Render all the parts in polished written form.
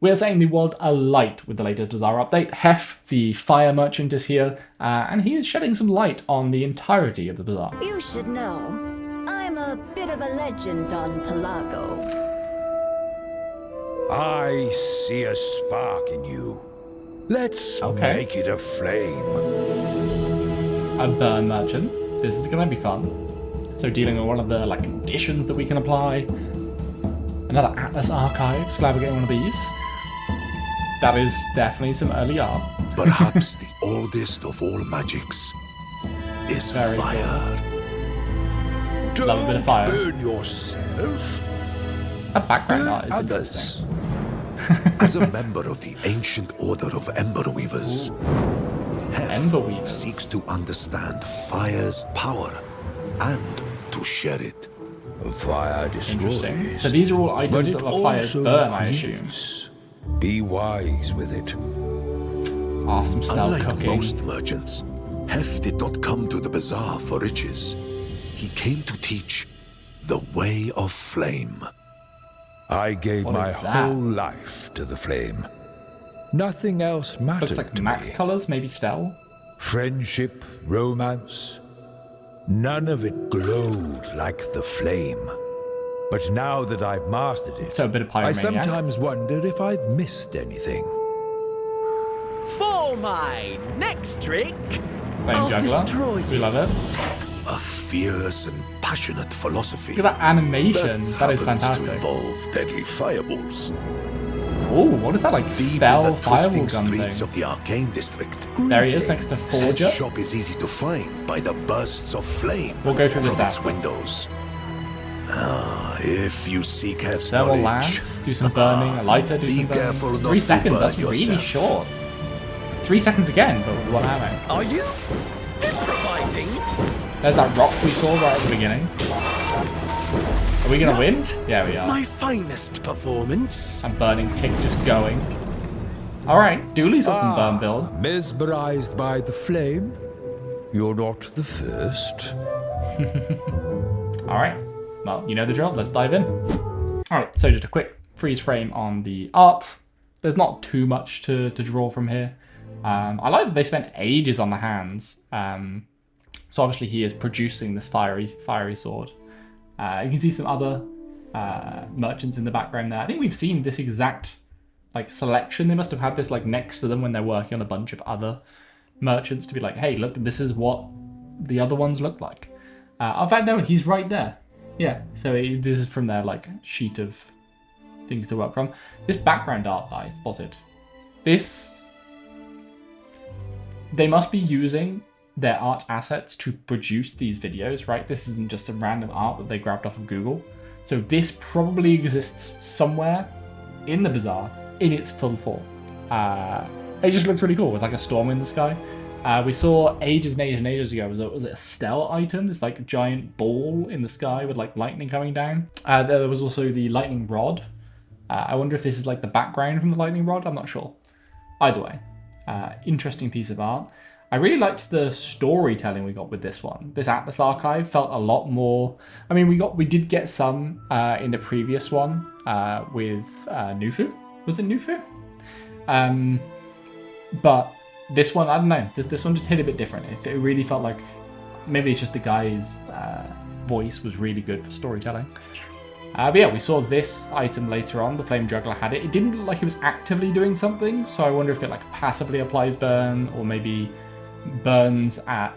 We're setting the world alight with the latest Bazaar update. Hef, the fire merchant, is here, and he is shedding some light on the entirety of the Bazaar. You should know, I'm a bit of a legend on Pelago. I see a spark in you. Let's make it a flame. A burn merchant. This is going to be fun. So dealing with one of the conditions that we can apply. Another Atlas Archives. Glad we're getting one of these. That is definitely some early art. Perhaps the oldest of all magics is Very fire. Cool. Love a bit of fire. Don't burn yourself. That background art is Others. interesting. As a member of the ancient order of Ember Weavers, Hef seeks to understand fire's power and to share it. Fire destroys. Interesting. So these are all items that are fire's burn, I assume. Be wise with it. Awesome style Unlike cooking. most merchants, Hef did not come to the bazaar for riches. He came to teach the way of flame. I gave What my is that? whole life to the flame. Nothing else mattered Looks like to matte me. colors, maybe Stell. Friendship, romance, none of it glowed like the flame. But now that I've mastered it, So a bit of I pyromaniac. sometimes wonder if I've missed anything. For my next trick, Flame I'll juggler. destroy We you. love it. A fierce and passionate philosophy Look at that animation. That is happens fantastic. to involve deadly fireballs. Oh, what is that, like Deep in Stell the fireball twisting gun streets thing? of the arcane district, There he is next to Hef's Forger. shop is easy to find by the bursts of flame We'll go through from this its after. windows. If you seek Hef's Thermal knowledge, lance, do some burning, a lighter, do be some burning. careful not 3 to seconds, burn that's really yourself. short. 3 seconds again, but with one ammo. Are you improvising? There's that rock we saw right at the beginning. Are we gonna win? Yeah, we are. My finest performance. And burning tick just going. Alright, Dooley's got some burn build. Mesmerized by the flame? You're not the first. Alright, well, you know the drill, let's dive in. Alright, so just a quick freeze frame on the art. There's not too much to draw from here. I like that they spent ages on the hands. So obviously he is producing this fiery sword. You can see some other merchants in the background there. I think we've seen this exact selection. They must have had this next to them when they're working on a bunch of other merchants to be like, hey, look, this is what the other ones look like. In fact, no, he's right there. Yeah, so this is from their sheet of things to work from. This background art that I spotted, they must be using their art assets to produce these videos, right? This isn't just some random art that they grabbed off of Google. So this probably exists somewhere in the Bazaar in its full form. It just looks really cool with a storm in the sky. We saw ages and ages and ages ago, was it a Stell item? This giant ball in the sky with lightning coming down. There was also the lightning rod. I wonder if this is the background from the lightning rod. I'm not sure. Either way, interesting piece of art. I really liked the storytelling we got with this one. This Atlas Archive felt a lot more. I mean, we did get some in the previous one with Nufu. Was it Nufu? But this one, I don't know. This one just hit a bit different. It really felt like maybe it's just the guy's voice was really good for storytelling. But yeah, we saw this item later on. The Flame Juggler had it. It didn't look like it was actively doing something, so I wonder if it passively applies burn, or maybe burns at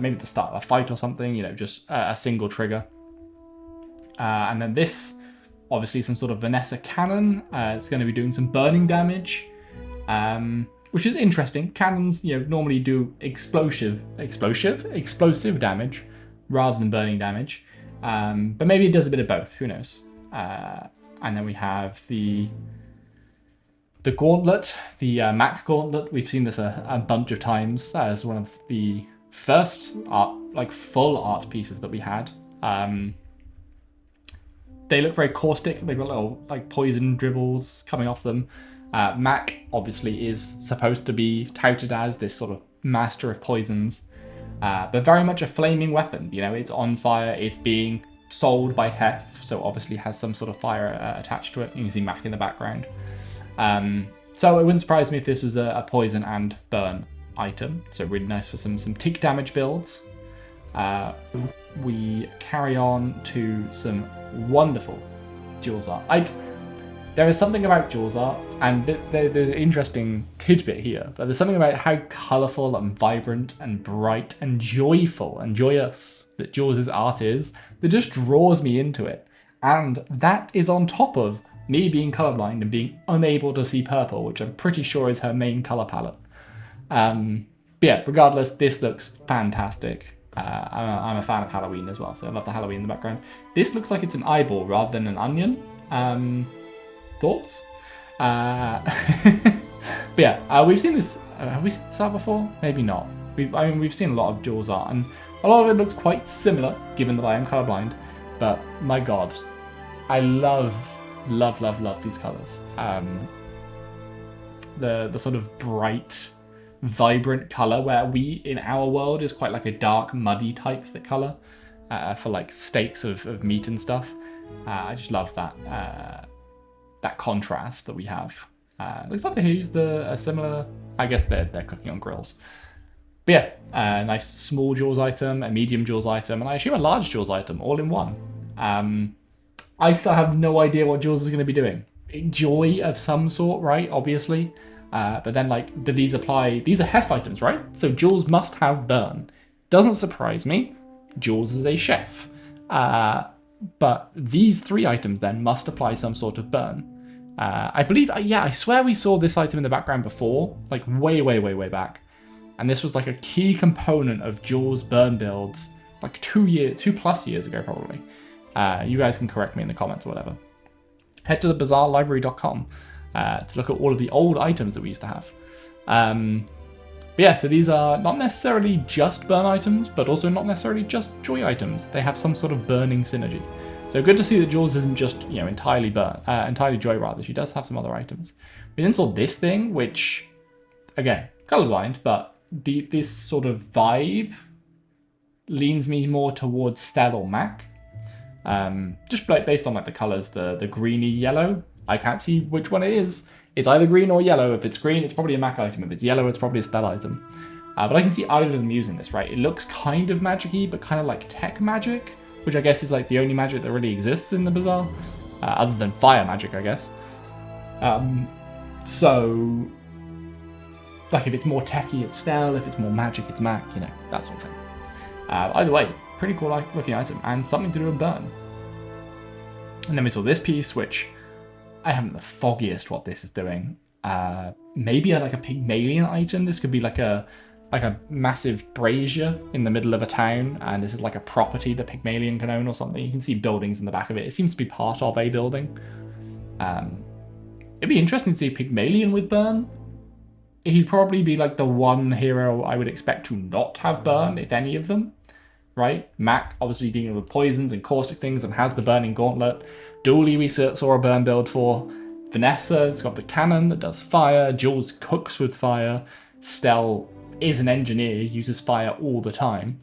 maybe the start of a fight or something. Just a single trigger. And then this, obviously, some sort of Vanessa cannon. It's going to be doing some burning damage, which is interesting. Cannons, normally do explosive damage rather than burning damage. But maybe it does a bit of both, who knows. And then we have the gauntlet, the Mac gauntlet. We've seen this a bunch of times as one of the first art, full art pieces that we had. They look very caustic. They've got little poison dribbles coming off them. Mac obviously is supposed to be touted as this sort of master of poisons. But very much a flaming weapon. It's on fire. It's being sold by Hef, so obviously has some sort of fire attached to it. You can see Mac in the background. So it wouldn't surprise me if this was a poison and burn item. So really nice for some tick damage builds. We carry on to some wonderful Jules art. There is something about Jules art, and there's an interesting tidbit here, but there's something about how colourful and vibrant and bright and joyful and joyous that Jules' art is that just draws me into it. And that is on top of me being colourblind and being unable to see purple, which I'm pretty sure is her main colour palette. But yeah, regardless, this looks fantastic. I'm a fan of Halloween as well, so I love the Halloween in the background. This looks like it's an eyeball rather than an onion. Thoughts? But yeah, we've seen this. Have we seen this art before? Maybe not. We've seen a lot of Jules art, and a lot of it looks quite similar, given that I am colorblind. But my God, I love these colors. The sort of bright, vibrant color where we in our world is quite like a dark, muddy type color for like steaks of meat and stuff. I just love that. That contrast that we have. Looks like they used a similar, I guess they're cooking on grills. But yeah, a nice small Jules item, a medium Jules item, and I assume a large Jules item, all in one. I still have no idea what Jules is going to be doing. Joy of some sort, right? Obviously. But then, like, do these apply? These are hef items, right? So Jules must have burn. Doesn't surprise me. Jules is a chef. But these three items then must apply some sort of burn. I believe, I swear we saw this item in the background before, like way back. And this was like a key component of Jules burn builds, like 2+ years ago probably. You guys can correct me in the comments or whatever. Head to the bazaarlibrary.com to look at all of the old items that we used to have. But yeah, so these are not necessarily just burn items, but also not necessarily just joy items. They have some sort of burning synergy. So good to see that Jules isn't just, entirely joy rather. She does have some other items. We then saw this thing, which, again, colorblind, but this sort of vibe leans me more towards Stell or Mac. Just like based on like the colors, the greeny yellow. I can't see which one it is. It's either green or yellow. If it's green, it's probably a Mac item. If it's yellow, it's probably a Stell item. But I can see either of them using this, right? It looks kind of magic-y, but kind of like tech magic, which I guess is like the only magic that really exists in the Bazaar, other than fire magic, I guess. So, like if it's more techy, it's Stell. If it's more magic, it's Mac, that sort of thing. Either way, pretty cool looking item, and something to do with burn. And then we saw this piece, which I haven't the foggiest what this is doing. Maybe like a Pygmalion item. This could be like a massive brazier in the middle of a town, and this is like a property that Pygmalion can own or something. You can see buildings in the back of it. It seems to be part of a building. It'd be interesting to see Pygmalion with burn. He'd probably be like the one hero I would expect to not have burn, if any of them. Right? Mac, obviously dealing with poisons and caustic things and has the burning gauntlet. Dooley we saw a burn build for. Vanessa's got the cannon that does fire. Jules cooks with fire. Stell is an engineer, uses fire all the time.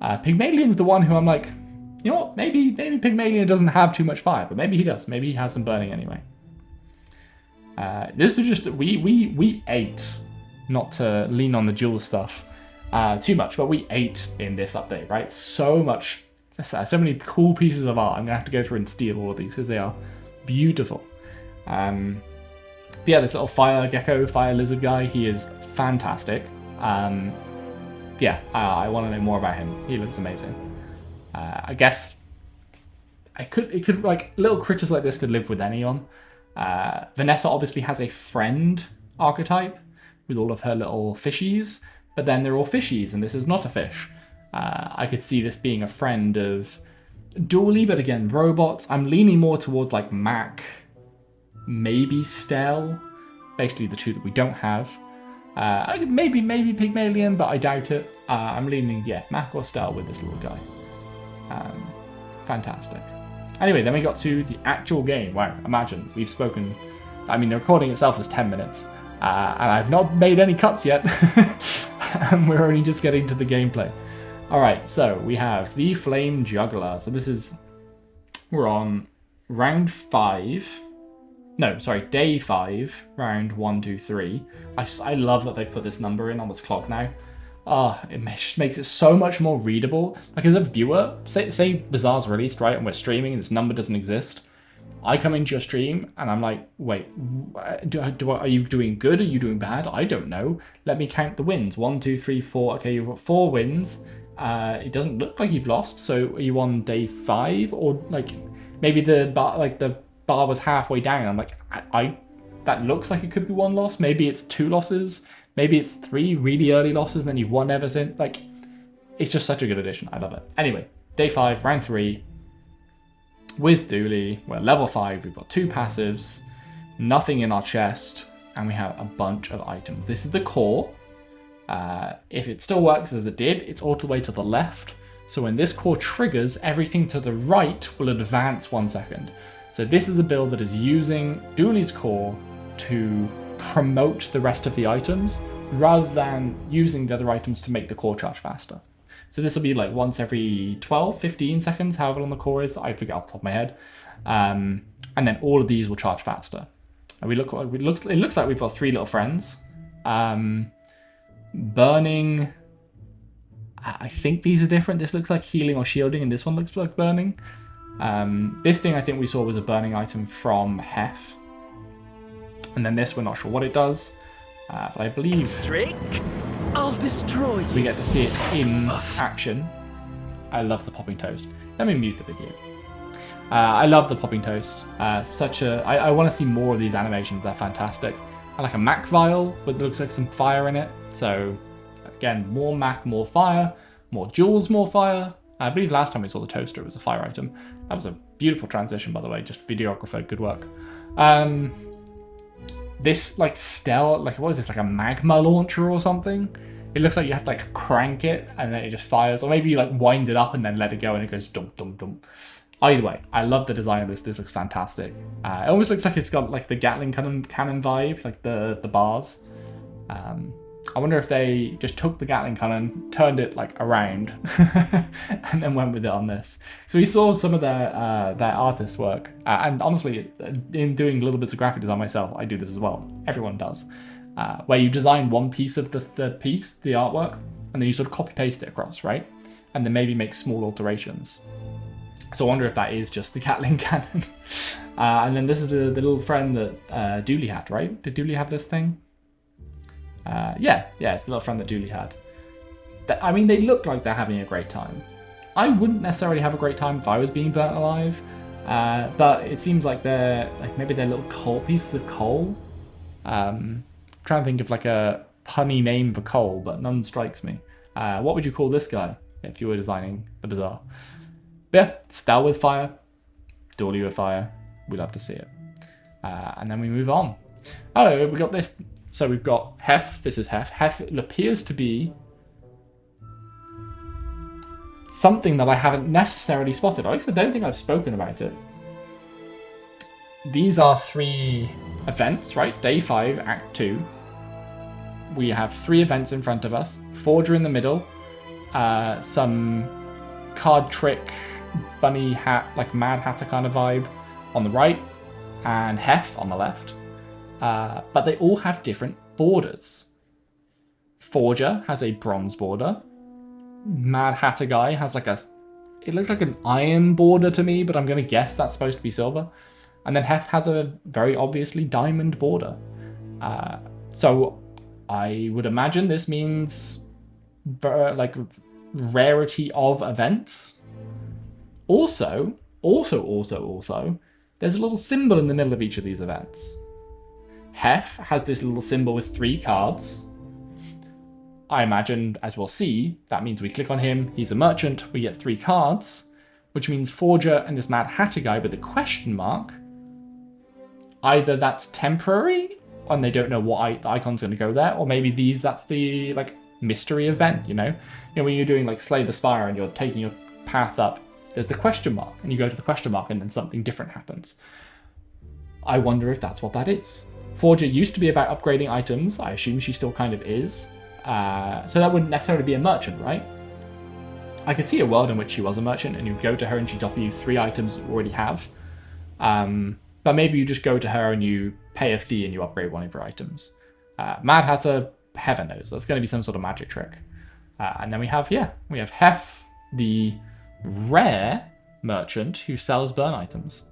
Pygmalion's the one who I'm like, you know what, maybe Pygmalion doesn't have too much fire, but maybe he does. Maybe he has some burning anyway. This was just, we ate, not to lean on the Jules stuff too much, but we ate in this update, right? So many cool pieces of art. I'm gonna have to go through and steal all of these because they are beautiful. But yeah, this little fire gecko, fire lizard guy, he is fantastic. Yeah, I want to know more about him. He looks amazing. I guess it could like little critters like this could live with anyone. Vanessa obviously has a friend archetype with all of her little fishies, but then they're all fishies, and this is not a fish. I could see this being a friend of Dooley, but again, robots. I'm leaning more towards like Mac, maybe Stell, basically the two that we don't have. Maybe Pygmalion, but I doubt it. I'm leaning, Mac or Stell with this little guy. Fantastic. Anyway, then we got to the actual game. Wow, imagine, we've spoken, the recording itself is 10 minutes, and I've not made any cuts yet, and we're only just getting to the gameplay. Alright, so we have the Flame Juggler. So we're on round 5. No, sorry, day 5, round 1, 2, 3. I love that they've put this number in on this clock now. It just makes it so much more readable. Like, as a viewer, say Bazaar's released, right, and we're streaming and this number doesn't exist. I come into your stream and I'm like, wait, are you doing good? Are you doing bad? I don't know. Let me count the wins. 1, 2, 3, 4. Okay, you've got 4 wins. It doesn't look like you've lost. So are you on day 5? Or like maybe the bar was halfway down. I'm like, that looks like it could be 1 loss. Maybe it's 2 losses. Maybe it's 3 really early losses. And then you've won ever since. Like, it's just such a good addition. I love it. Anyway, day 5, round 3. With Dooley, we're level 5, we've got 2 passives, nothing in our chest, and we have a bunch of items. This is the core. If it still works as it did, it's all the way to the left. So when this core triggers, everything to the right will advance 1 second. So this is a build that is using Dooley's core to promote the rest of the items, rather than using the other items to make the core charge faster. So this will be like once every 12, 15 seconds, however long the core is. I forget off the top of my head. And then all of these will charge faster. And it looks like we've got 3 little friends. Burning. I think these are different. This looks like healing or shielding, and this one looks like burning. This thing I think we saw was a burning item from Hef. And then this, we're not sure what it does. But I believe Trick, I'll destroy you. We get to see it in action. I love the popping toast. Let me mute the video. I love the popping toast. I want to see more of these animations. They're fantastic. I like a Mac vial, but looks like some fire in it. So again, more Mac, more fire. More jewels, more fire. I believe last time we saw the toaster, it was a fire item. That was a beautiful transition, by the way. Just videographer, good work. This like what is this, like a magma launcher or something? It looks like you have to like crank it and then it just fires, or maybe you like wind it up and then let it go and it goes dum dum dum. Either way, I love the design of this. This looks fantastic. It almost looks like it's got like the Gatling cannon vibe, like the bars. I wonder if they just took the Gatling cannon, turned it like around, and then went with it on this. So we saw some of their artist work, and honestly, in doing little bits of graphic design myself, I do this as well. Everyone does, where you design one piece of the artwork, and then you sort of copy paste it across, right? And then maybe make small alterations. So I wonder if that is just the Gatling cannon. And then this is the little friend that Dooley had, right? Did Dooley have this thing? Yeah, it's the little friend that Dooley had. I mean, they look like they're having a great time. I wouldn't necessarily have a great time if I was being burnt alive, but it seems like they're maybe they're little coal pieces of coal. I'm trying to think of like a punny name for coal, but none strikes me. What would you call this guy if you were designing the Bazaar? Yeah, Stal with fire, Dooley with fire. We'd love to see it. And then we move on. Oh, we got this. So we've got Hef. This is Hef. Hef appears to be something that I haven't necessarily spotted. At least I don't think I've spoken about it. These are 3 events, right? Day 5, Act 2. We have 3 events in front of us. Forger in the middle. Some card trick, bunny hat, like Mad Hatter kind of vibe on the right. And Hef on the left. But they all have different borders. Forger has a bronze border. Mad Hatter guy has like it looks like an iron border to me, but I'm going to guess that's supposed to be silver. And then Hef has a very obviously diamond border. So I would imagine this means like rarity of events. Also, there's a little symbol in the middle of each of these events. Hef has this little symbol with 3 cards. I imagine, as we'll see, that means we click on him, he's a merchant, we get 3 cards, which means Forger and this Mad Hatter guy with the question mark, either that's temporary, and they don't know what icon's going to go there, or maybe that's the like mystery event, you know? When you're doing like Slay the Spire and you're taking your path up, there's the question mark, and you go to the question mark and then something different happens. I wonder if that's what that is. Forger used to be about upgrading items. I assume she still kind of is. So that wouldn't necessarily be a merchant, right? I could see a world in which she was a merchant and you'd go to her and she'd offer you 3 items you already have. But But maybe you just go to her and you pay a fee and you upgrade one of your items. Mad Hatter, heaven knows. That's going to be some sort of magic trick. And then we have Hef, the rare merchant who sells burn items.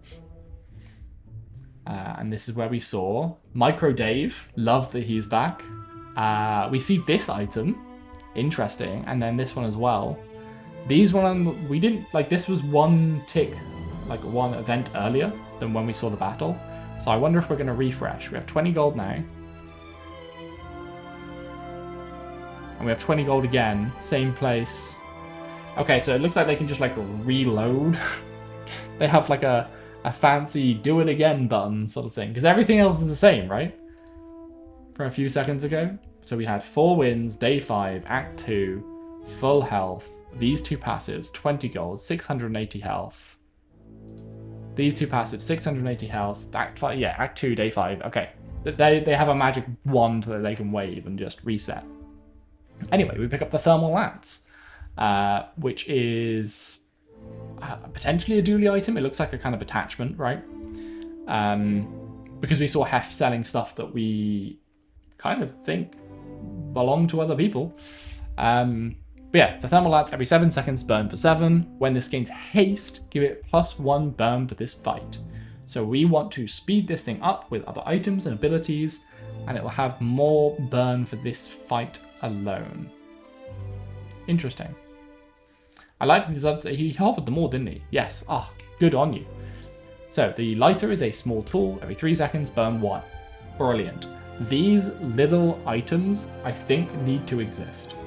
And this is where we saw Micro Dave. Love that he's back. We see this item. Interesting. And then this one as well. These one, we didn't, like, this was one tick, like one event earlier than when we saw the battle. So I wonder if we're going to refresh. We have 20 gold now. And we have 20 gold again. Same place. Okay, so it looks like they can just, like, reload. They have, like, a fancy do it again button sort of thing. Because everything else is the same, right? From a few seconds ago. So we had 4 wins, day 5, act 2, full health. These 2 passives, 20 gold, 680 health. These 2 passives, 680 health. Act 5, yeah, act 2, day 5. Okay. They have a magic wand that they can wave and just reset. Anyway, we pick up the Thermal Lance, which is potentially a dually item. It looks like a kind of attachment, right? Because we saw Hef selling stuff that we kind of think belong to other people. But yeah, the Thermal Lance every 7 seconds, burn for 7. When this gains haste, give it +1 burn for this fight. So we want to speed this thing up with other items and abilities, and it will have more burn for this fight alone. Interesting. I liked these other. He offered them all, didn't he? Yes. Ah, good on you. So the lighter is a small tool. Every 3 seconds, burn 1. Brilliant. These little items, I think, need to exist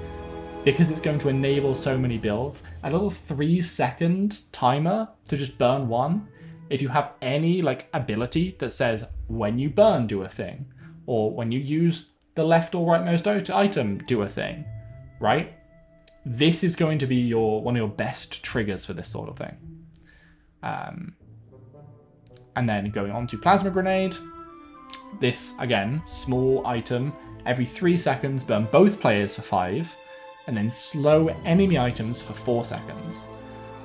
because it's going to enable so many builds. A little 3-second timer to just burn 1. If you have any like ability that says when you burn, do a thing, or when you use the left or rightmost item, do a thing, right? This is going to be one of your best triggers for this sort of thing. And then going on to Plasma Grenade. This, again, small item. Every 3 seconds, burn both players for 5. And then slow enemy items for 4 seconds.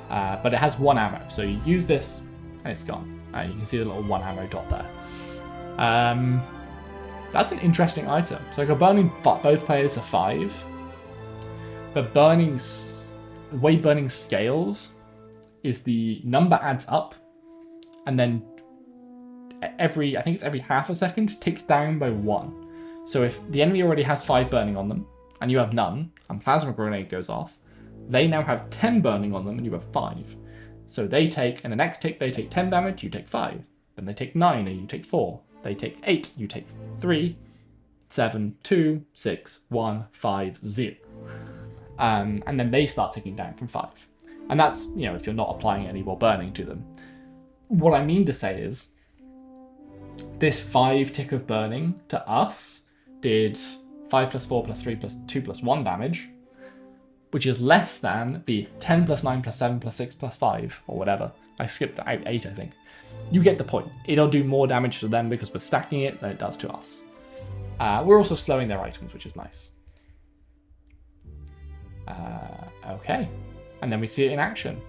But it has 1 ammo. So you use this, and it's gone. You can see the little 1 ammo dot there. That's an interesting item. So I got burning both players for 5. But the way burning scales is the number adds up, and then I think it's every half a second, ticks down by 1. So if the enemy already has 5 burning on them, and you have none, and Plasma Grenade goes off, they now have 10 burning on them, and you have 5. So they take, in the next tick, they take 10 damage, you take 5. Then they take 9, and you take 4. They take 8, you take 3, 7, 2, 6, 1, 5, 0. And then they start ticking down from 5. And that's, if you're not applying any more burning to them. What I mean to say is, this 5 tick of burning to us did 5 + 4 + 3 + 2 + 1 damage, which is less than the 10 + 9 + 7 + 6 + 5, or whatever. I skipped out 8, I think. You get the point. It'll do more damage to them because we're stacking it than it does to us. We're also slowing their items, which is nice. Okay. And then we see it in action.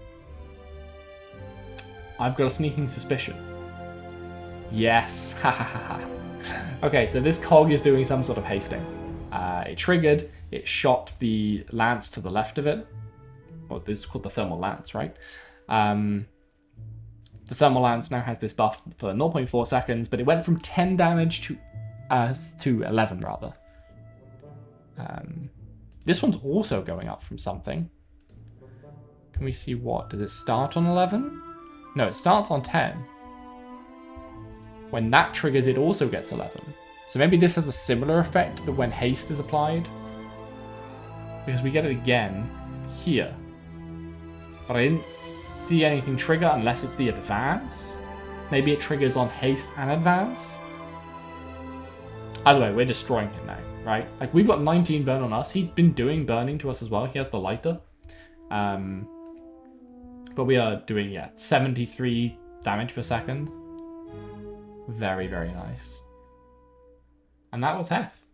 I've got a sneaking suspicion. Yes. Okay, so this cog is doing some sort of hasting. It triggered, it shot the lance to the left of it. Well, this is called the Thermal Lance, right? The Thermal Lance now has this buff for 0.4 seconds, but it went from 10 damage to 11, rather. This one's also going up from something. Can we see what? Does it start on 11? No, it starts on 10. When that triggers, it also gets 11. So maybe this has a similar effect that when haste is applied. Because we get it again here. But I didn't see anything trigger unless it's the advance. Maybe it triggers on haste and advance. Either way, we're destroying him now, right? Like, we've got 19 burn on us. He's been doing burning to us as well. He has the lighter. But we are doing, 73 damage per second. Very, very nice. And that was Hef.